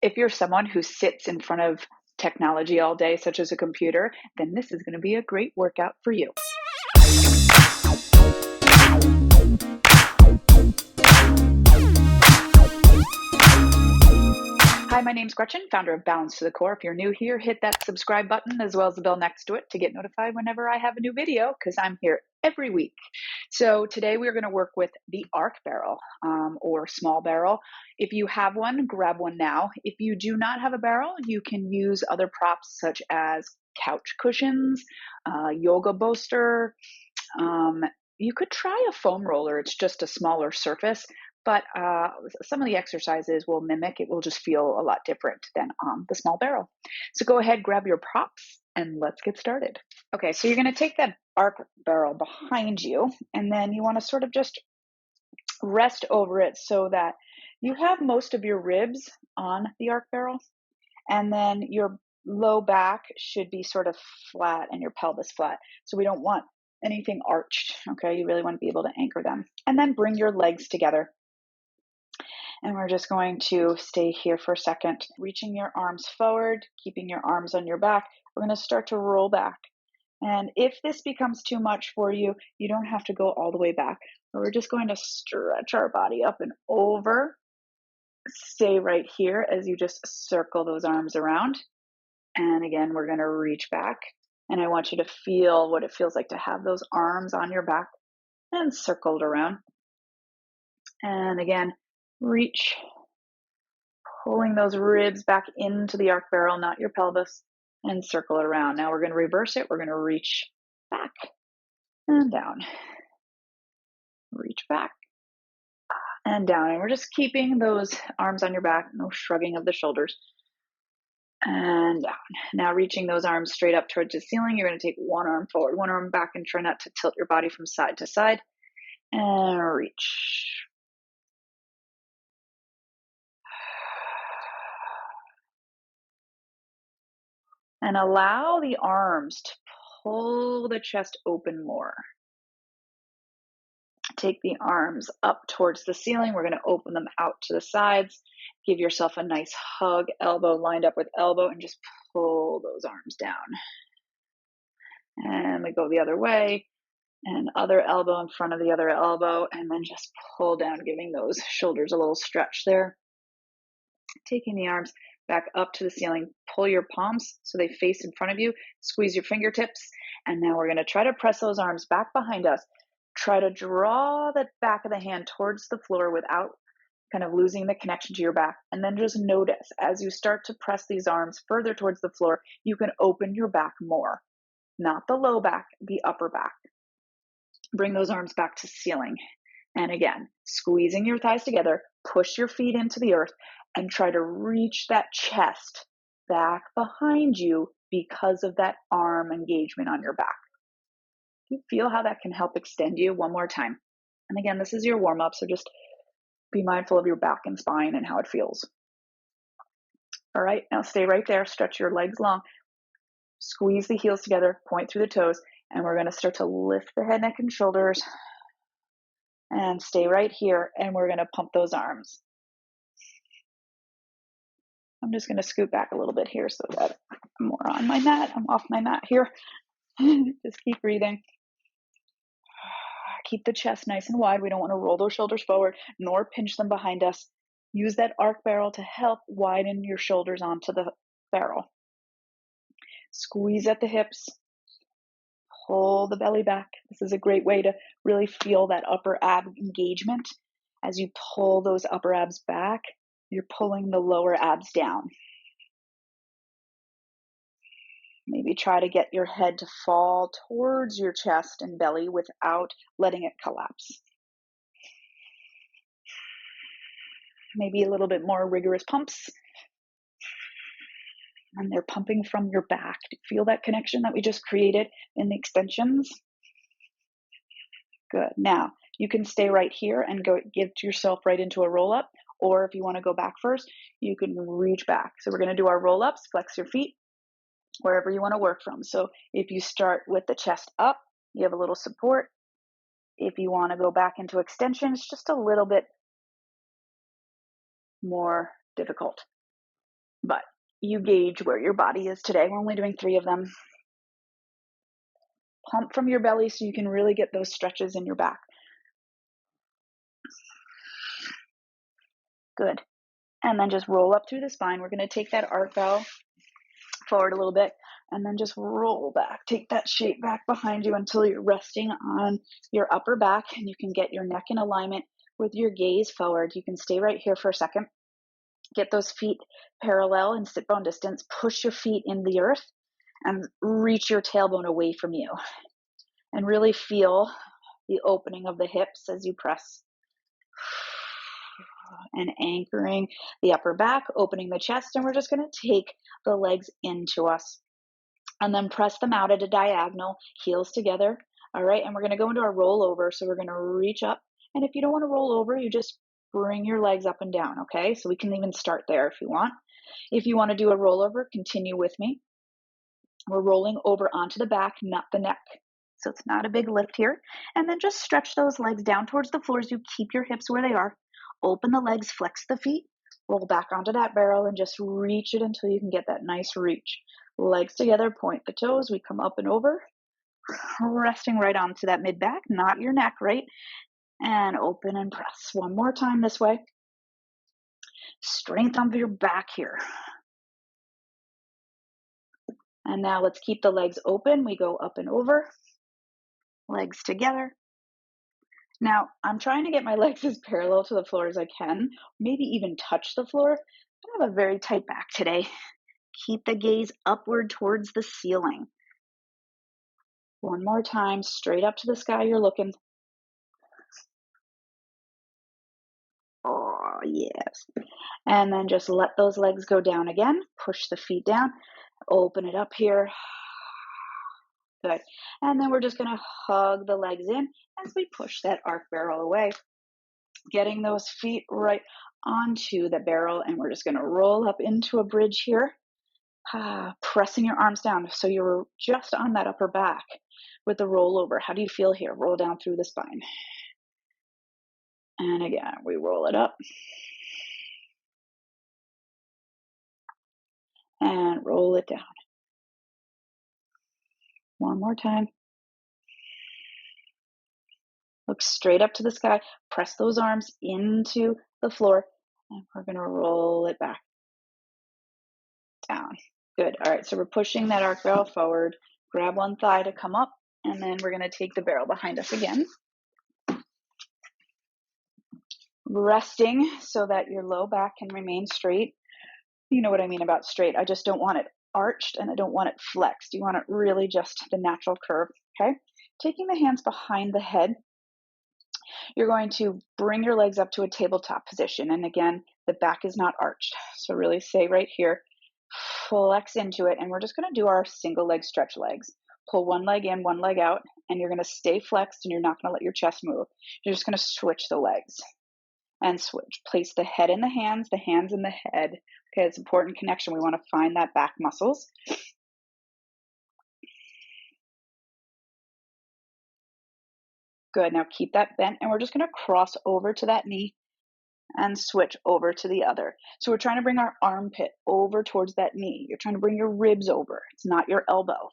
If you're someone who sits in front of technology all day, such as a computer, then this is going to be a great workout for you. Hi, my name's Gretchen, founder of Balance to the Core. If you're new here, hit that subscribe button as well as the bell next to it to get notified whenever I have a new video, because I'm here every week. So today we're going to work with the arc barrel or small barrel. If you have one, grab one now. If you do not have a barrel, you can use other props such as couch cushions, yoga bolster. You could try a foam roller. It's just a smaller surface, but some of the exercises will mimic. It will just feel a lot different than the small barrel. So go ahead, grab your props, and let's get started. Okay, so you're going to take that arc barrel behind you, and then you want to sort of just rest over it so that you have most of your ribs on the arc barrel, and then your low back should be sort of flat and your pelvis flat. So we don't want anything arched, okay? You really want to be able to anchor them. And then bring your legs together. And we're just going to stay here for a second, reaching your arms forward, keeping your arms on your back. We're going to start to roll back. And if this becomes too much for you, you don't have to go all the way back. We're just going to stretch our body up and over. Stay right here as you just circle those arms around. And again, we're going to reach back. And I want you to feel what it feels like to have those arms on your back and circled around. And again, reach, pulling those ribs back into the arc barrel, not your pelvis, and circle it around. Now we're going to reverse it. We're going to reach back and down. Reach back and down. And we're just keeping those arms on your back, no shrugging of the shoulders. And down. Now reaching those arms straight up towards the ceiling. You're going to take one arm forward, one arm back, and try not to tilt your body from side to side. And reach. And allow the arms to pull the chest open more. Take the arms up towards the ceiling. We're going to open them out to the sides. Give yourself a nice hug, elbow lined up with elbow, and just pull those arms down. And we go the other way, and other elbow in front of the other elbow, and then just pull down, giving those shoulders a little stretch there. Taking the arms back up to the ceiling, pull your palms so they face in front of you, squeeze your fingertips, and now we're going to try to press those arms back behind us. Try to draw the back of the hand towards the floor without kind of losing the connection to your back. And then just notice as you start to press these arms further towards the floor, you can open your back more. Not the low back, the upper back. Bring those arms back to ceiling. And again, squeezing your thighs together, push your feet into the earth, and try to reach that chest back behind you because of that arm engagement on your back. You feel how that can help extend you? One more time. And again, this is your warm-up, so just be mindful of your back and spine and how it feels. All right, now stay right there. Stretch your legs long. Squeeze the heels together, point through the toes, and we're going to start to lift the head, neck, and shoulders. And stay right here, and we're going to pump those arms. I'm just going to scoot back a little bit here so that I'm more on my mat. I'm off my mat here. Just keep breathing. Keep the chest nice and wide. We don't want to roll those shoulders forward nor pinch them behind us. Use that arc barrel to help widen your shoulders onto the barrel. Squeeze at the hips. Pull the belly back. This is a great way to really feel that upper ab engagement. As you pull those upper abs back, you're pulling the lower abs down. Maybe try to get your head to fall towards your chest and belly without letting it collapse. Maybe a little bit more rigorous pumps. And they're pumping from your back. Do you feel that connection that we just created in the extensions? Good. Now, you can stay right here and go get yourself right into a roll-up. Or if you want to go back first, you can reach back. So we're going to do our roll-ups. Flex your feet wherever you want to work from. So if you start with the chest up, you have a little support. If you want to go back into extensions, just a little bit more difficult. but you gauge where your body is today. We're only doing 3 of them. Pump from your belly so you can really get those stretches in your back. Good. And then just roll up through the spine. We're going to take that arc bow forward a little bit and then just roll back. Take that shape back behind you until you're resting on your upper back and you can get your neck in alignment with your gaze forward. You can stay right here for a second. Get those feet parallel and sit bone distance. Push your feet in the earth and reach your tailbone away from you. And really feel the opening of the hips as you press. And anchoring the upper back, opening the chest, and we're just going to take the legs into us. And then press them out at a diagonal, heels together. All right, and we're going to go into our rollover. So we're going to reach up. And if you don't want to roll over, you just bring your legs up and down, okay? So we can even start there if you want. If you want to do a rollover, continue with me. We're rolling over onto the back, not the neck. So it's not a big lift here. And then just stretch those legs down towards the floor as you keep your hips where they are. Open the legs, flex the feet, roll back onto that barrel and just reach it until you can get that nice reach. Legs together, point the toes, we come up and over, resting right onto that mid back, not your neck, right? And open and press. One more time this way. Strength of your back here. And now let's keep the legs open. We go up and over, legs together. Now, I'm trying to get my legs as parallel to the floor as I can, maybe even touch the floor. I have a very tight back today. Keep the gaze upward towards the ceiling. One more time, straight up to the sky you're looking. Oh, yes. And then just let those legs go down again. Push the feet down. Open it up here. Good. And then we're just going to hug the legs in as we push that arc barrel away. Getting those feet right onto the barrel, and we're just going to roll up into a bridge here. Pressing your arms down so you're just on that upper back with the rollover. How do you feel here? Roll down through the spine. And again, we roll it up. And roll it down. One more time. Look straight up to the sky. Press those arms into the floor. And we're going to roll it back. Down. Good. All right, so we're pushing that arc barrel forward. Grab one thigh to come up. And then we're going to take the barrel behind us again. Resting so that your low back can remain straight. You know what I mean about straight. I just don't want it arched and I don't want it flexed. You want it really just the natural curve, okay? Taking the hands behind the head, you're going to bring your legs up to a tabletop position. And again, the back is not arched. So really stay right here, flex into it. And we're just going to do our single leg stretch legs. Pull one leg in, one leg out, and you're going to stay flexed and you're not going to let your chest move. You're just going to switch the legs. And switch. Place the head in the hands in the head. Okay, it's important connection. We want to find that back muscles. Good. Now keep that bent, and we're just going to cross over to that knee and switch over to the other. So we're trying to bring our armpit over towards that knee. You're trying to bring your ribs over. It's not your elbow.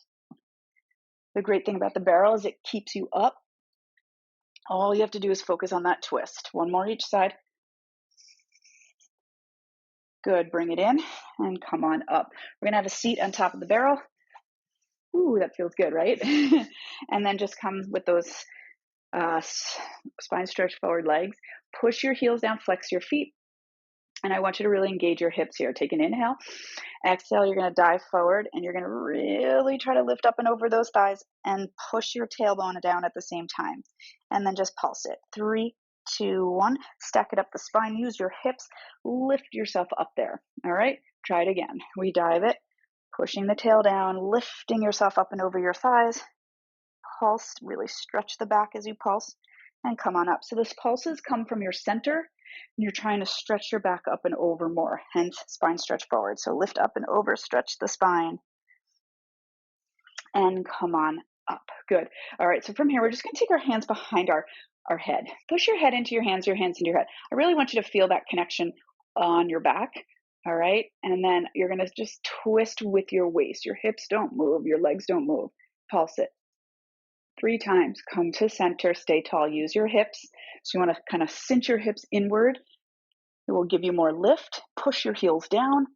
The great thing about the barrel is it keeps you up. All you have to do is focus on that twist. One more each side. Good, bring it in and come on up. We're gonna have a seat on top of the barrel. Ooh, that feels good, right? And then just come with those spine stretch forward legs. Push your heels down, flex your feet. And I want you to really engage your hips here. Take an inhale. Exhale, you're gonna dive forward and you're gonna really try to lift up and over those thighs and push your tailbone down at the same time. And then just pulse it. 3, 2, 1. Stack it up the spine. Use your hips. Lift yourself up there. All right, try it again. We dive it, pushing the tail down, lifting yourself up and over your thighs. Pulse, really stretch the back as you pulse and come on up. So those pulses come from your center and you're trying to stretch your back up and over more, hence spine stretch forward. So lift up and over, stretch the spine and come on up. Good. All right, so from here, we're just gonna take our hands behind our head. Push your head into your hands into your head. I really want you to feel that connection on your back. All right. And then you're going to just twist with your waist. Your hips don't move. Your legs don't move. Pulse it 3 times. Come to center. Stay tall. Use your hips. So you want to kind of cinch your hips inward. It will give you more lift. Push your heels down.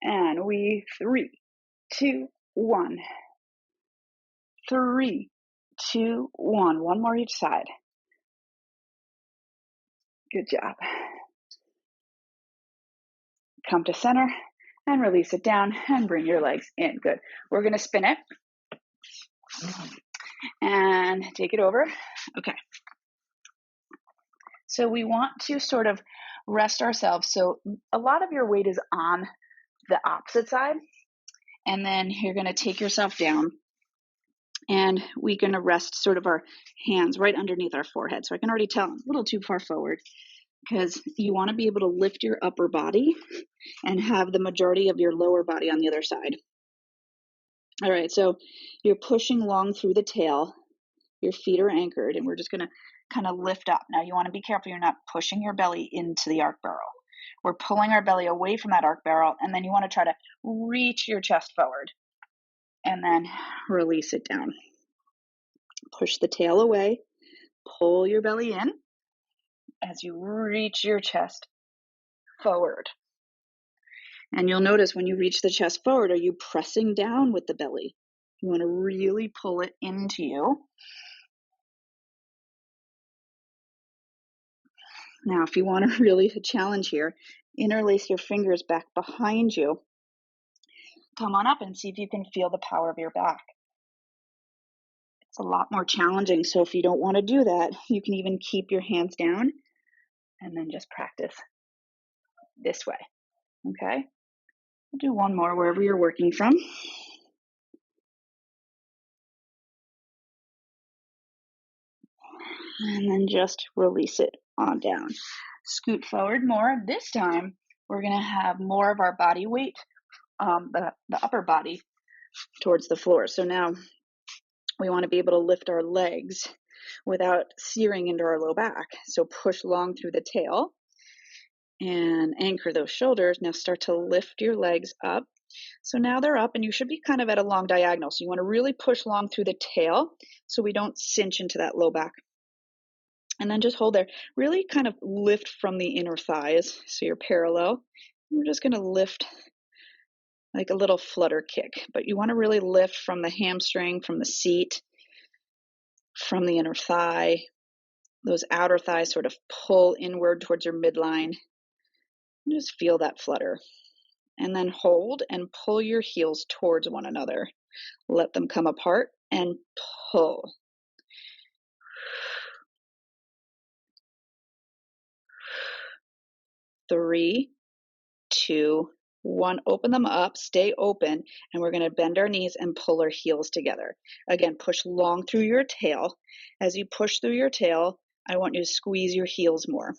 And 3, 2, 1. 3, 2, 1. One more each side. Good job. Come to center and release it down and bring your legs in. Good. We're going to spin it and take it over. Okay. So we want to sort of rest ourselves. So a lot of your weight is on the opposite side. And then you're going to take yourself down and we're going to rest sort of our hands right underneath our forehead. So I can already tell I'm a little too far forward because you want to be able to lift your upper body and have the majority of your lower body on the other side. All right, so you're pushing long through the tail. Your feet are anchored, and we're just going to kind of lift up. Now, you want to be careful you're not pushing your belly into the arc barrel. We're pulling our belly away from that arc barrel, and then you want to try to reach your chest forward and then release it down. Push the tail away, pull your belly in as you reach your chest forward. And you'll notice when you reach the chest forward, are you pressing down with the belly? You want to really pull it into you. Now, if you want to really challenge here, interlace your fingers back behind you. Come on up and see if you can feel the power of your back. It's a lot more challenging, so if you don't want to do that, you can even keep your hands down and then just practice this way, okay? We'll do one more wherever you're working from. And then just release it on down. Scoot forward more. This time, we're going to have more of our body weight, the upper body towards the floor. So now we want to be able to lift our legs without searing into our low back. So push long through the tail and anchor those shoulders. Now start to lift your legs up. So now they're up and you should be kind of at a long diagonal. So you want to really push long through the tail so we don't cinch into that low back. And then just hold there. Really kind of lift from the inner thighs so you're parallel. We're just going to lift like a little flutter kick, but you want to really lift from the hamstring, from the seat, from the inner thigh. Those outer thighs sort of pull inward towards your midline. Just feel that flutter. And then hold and pull your heels towards one another. Let them come apart and pull. Three, 2, 1. Open them up, stay open, and we're going to bend our knees and pull our heels together. Again, push long through your tail. As you push through your tail, I want you to squeeze your heels more.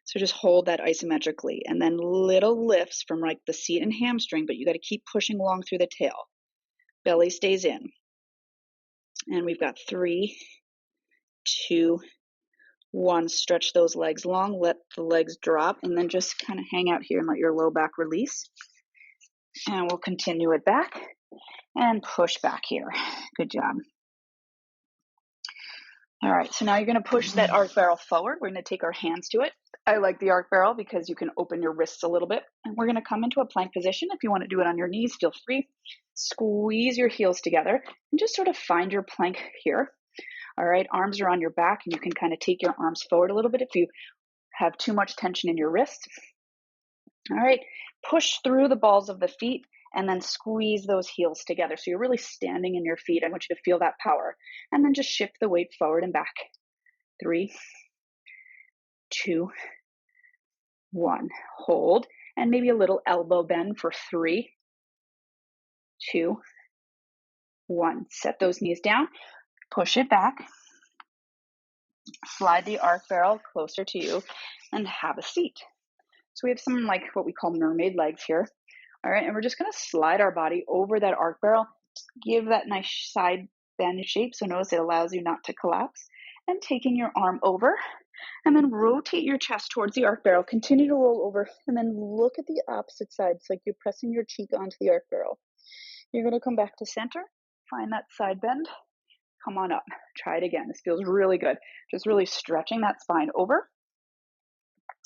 So just hold that isometrically, and then little lifts from like the seat and hamstring, but you got to keep pushing long through the tail. Belly stays in. And we've got 3, 2, 1. Stretch those legs long, let the legs drop, and then just kind of hang out here and let your low back release. And we'll continue it back and push back here. Good job. All right, so now you're going to push that arc barrel forward. We're going to take our hands to it. I like the arc barrel because you can open your wrists a little bit. And we're going to come into a plank position. If you want to do it on your knees, feel free. Squeeze your heels together and just sort of find your plank here. All right, arms are on your back and you can kind of take your arms forward a little bit if you have too much tension in your wrists. All right, push through the balls of the feet and then squeeze those heels together. So you're really standing in your feet. I want you to feel that power. And then just shift the weight forward and back. 3, 2, 1. Hold. And maybe a little elbow bend for 3, 2, 1. Set those knees down. Push it back. Slide the arc barrel closer to you and have a seat. So we have some like what we call mermaid legs here. All right, and we're just going to slide our body over that arc barrel. Give that nice side bend shape. So notice it allows you not to collapse. And taking your arm over, And then rotate your chest towards the arc barrel. Continue to roll over and then look at the opposite side. It's like you're pressing your cheek onto the arc barrel. You're going to come back to center, find that side bend, come on up. Try it again. This feels really good. Just really stretching that spine over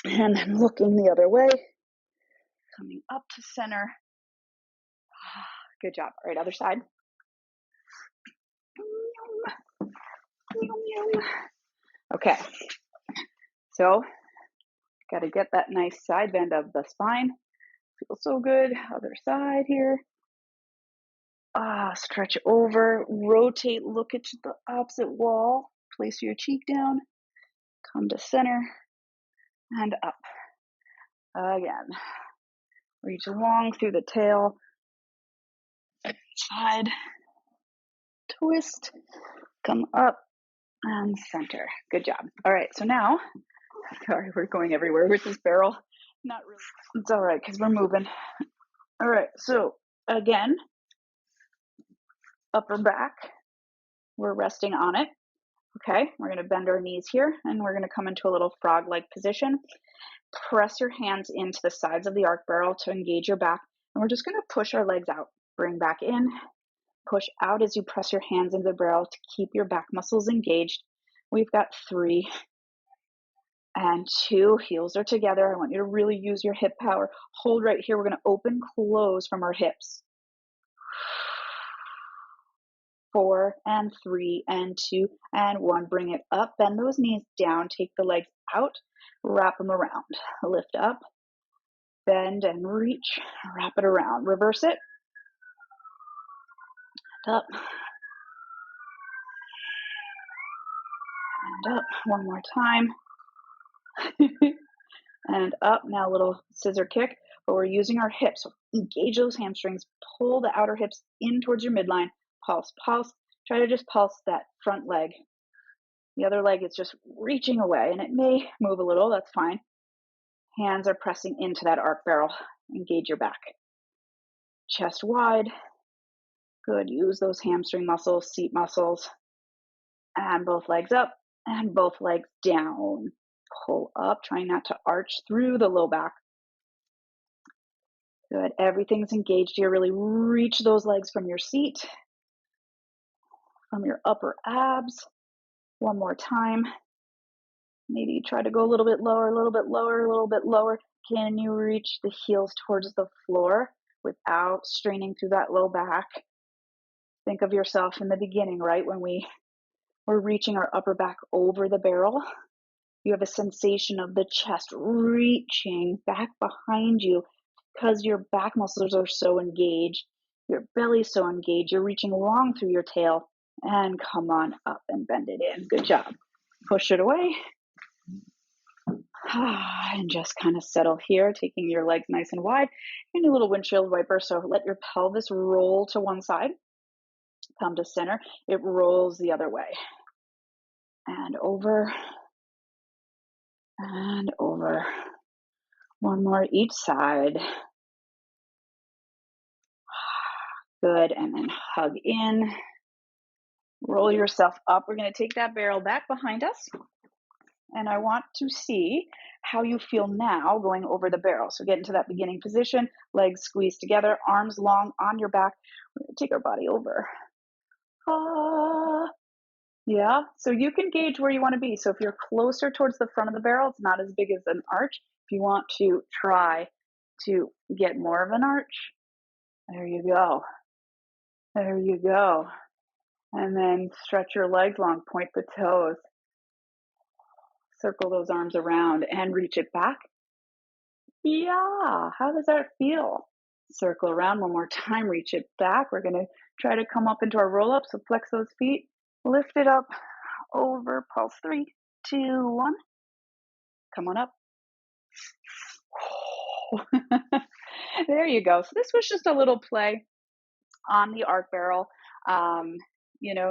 and then looking the other way, coming up to center. Good job. All right, other side. Okay, so got to get that nice side bend of the spine. Feels so good. Other side here. Stretch over, rotate, look at the opposite wall, place your cheek down, come to center, and up. Again, reach long through the tail, side, twist, come up, and center. Good job. All right, so now, sorry, we're going everywhere with this barrel. Not really. It's all right, because we're moving. All right, so again, upper back, we're resting on it. Okay, we're going to bend our knees here, and we're going to come into a little frog-like position. Press your hands into the sides of the arc barrel to engage your back, and we're just going to push our legs out. Bring back in, push out as you press your hands into the barrel to keep your back muscles engaged. We've got 3 and 2. Heels are together. I want you to really use your hip power. Hold right here. We're going to open, close from our hips. 4 and 3 and 2 and 1. Bring it up. Bend those knees down. Take the legs out. Wrap them around. Lift up. Bend and reach. Wrap it around. Reverse it. Up. And up. One more time. And up. Now a little scissor kick. But we're using our hips. So engage those hamstrings. Pull the outer hips in towards your midline. Pulse. Pulse. Try to just pulse that front leg. The other leg is just reaching away, and it may move a little. That's fine. Hands are pressing into that arc barrel. Engage your back. Chest wide. Good. Use those hamstring muscles, seat muscles. And both legs up and both legs down. Pull up, trying not to arch through the low back. Good. Everything's engaged here. Really reach those legs from your seat, from your upper abs. One more time. Maybe try to go a little bit lower, a little bit lower, a little bit lower. Can you reach the heels towards the floor without straining through that low back? Think of yourself in the beginning, right? When we were reaching our upper back over the barrel. You have a sensation of the chest reaching back behind you because your back muscles are so engaged. Your belly's so engaged. You're reaching long through your tail. And come on up and bend it in. Good job. Push it away. And just kind of settle here, taking your legs nice and wide. You need a little windshield wiper, so let your pelvis roll to one side. Come to center. It rolls the other way. And over. And over. One more each side. Good. And then hug in. Roll yourself up. We're going to take that barrel back behind us. And I want to see how you feel now going over the barrel. So get into that beginning position, legs squeezed together, arms long on your back. We're going to take our body over. Yeah, so you can gauge where you want to be. So if you're closer towards the front of the barrel, it's not as big as an arch. If you want to try to get more of an arch, there you go. There you go. And then stretch your legs long, point the toes. Circle those arms around and reach it back. Yeah, how does that feel? Circle around one more time, reach it back. We're going to try to come up into our roll up. So flex those feet, lift it up, over, pulse 3, 2, 1. Come on up. There you go. So this was just a little play on the arc barrel.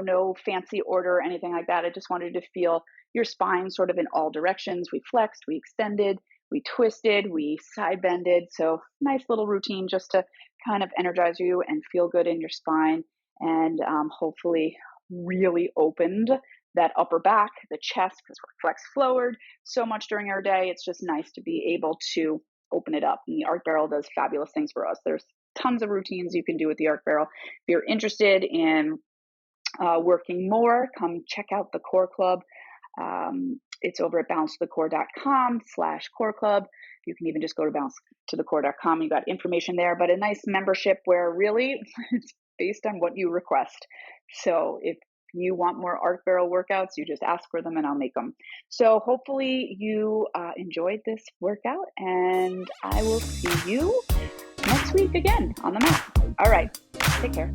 No fancy order or anything like that. I just wanted to feel your spine sort of in all directions. We flexed, we extended, we twisted, we side bended. So nice little routine just to kind of energize you and feel good in your spine, and hopefully really opened that upper back, the chest, because we're flex forward so much during our day. It's just nice to be able to open it up. And the arc barrel does fabulous things for us. There's tons of routines you can do with the arc barrel. If you're interested in working more, come check out the Core Club. It's over at balancethecore.com/core club. You can even just go to balancethecore.com. You got information there, but a nice membership where really it's based on what you request. So if you want more arc barrel workouts, you just ask for them and I'll make them. So hopefully you enjoyed this workout, and I will see you next week again on the mat. All right, take care.